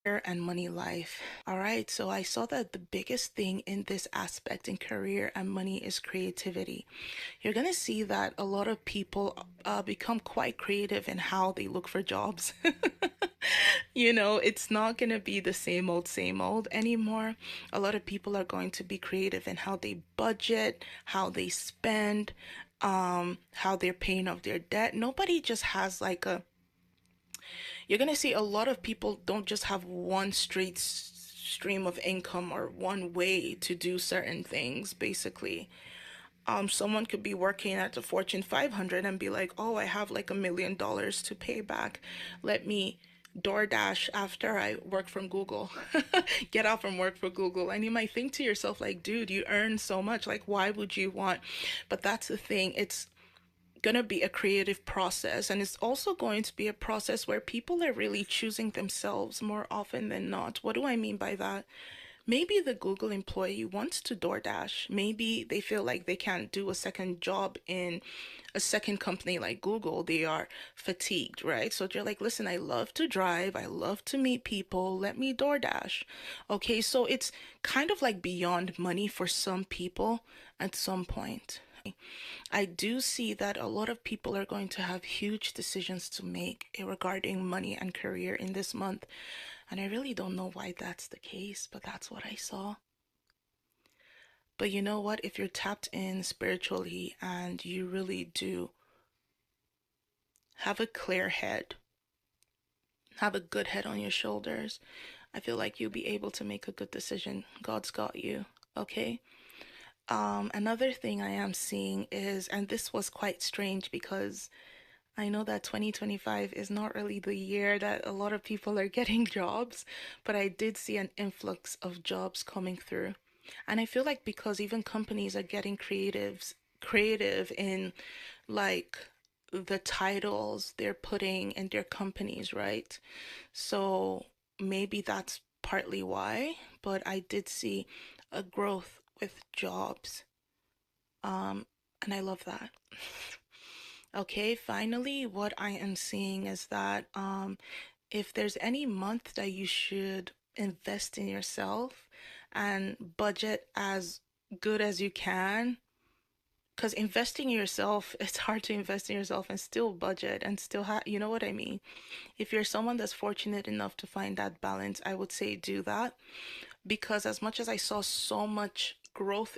and money life. All right, so I saw that the biggest thing in this aspect in career and money is creativity. You're gonna see that a lot of people become quite creative in how they look for jobs. It's not gonna be the same old anymore. A lot of people are going to be creative in how they budget, how they spend, how they're paying off their debt. Nobody just has like a you're going to see a lot of people don't just have one straight stream of income or one way to do certain things, basically. Someone could be working at the Fortune 500 and be like, oh, I have like $1 million to pay back. Let me DoorDash after I work from Google, get out from work for Google. And you might think to yourself, like, dude, you earn so much. Like, why would you want? But that's the thing. It's going to be a creative process, and it's also going to be a process where people are really choosing themselves more often than not. What do I mean by that? Maybe the Google employee wants to DoorDash. Maybe they feel like they can't do a second job in a second company like Google. They are fatigued, right? So they're like, listen, I love to drive. I love to meet people. Let me DoorDash. Okay, so it's kind of like beyond money for some people at some point. I do see that a lot of people are going to have huge decisions to make regarding money and career in this month. And I really don't know why that's the case, but that's what I saw. But you know what? If you're tapped in spiritually and you really do have a clear head, have a good head on your shoulders, I feel like you'll be able to make a good decision. God's got you, okay? Another thing I am seeing is, and this was quite strange because I know that 2025 is not really the year that a lot of people are getting jobs, but I did see an influx of jobs coming through. And I feel like because even companies are getting creative in like the titles they're putting in their companies, right? So maybe that's partly why, but I did see a growth with jobs. Um, and I love that. Okay, finally, what I am seeing is that if there's any month that you should invest in yourself and budget as good as you can, because investing in yourself, it's hard to invest in yourself and still budget and still have, you know what I mean? If you're someone that's fortunate enough to find that balance, I would say do that because as much as I saw so much growth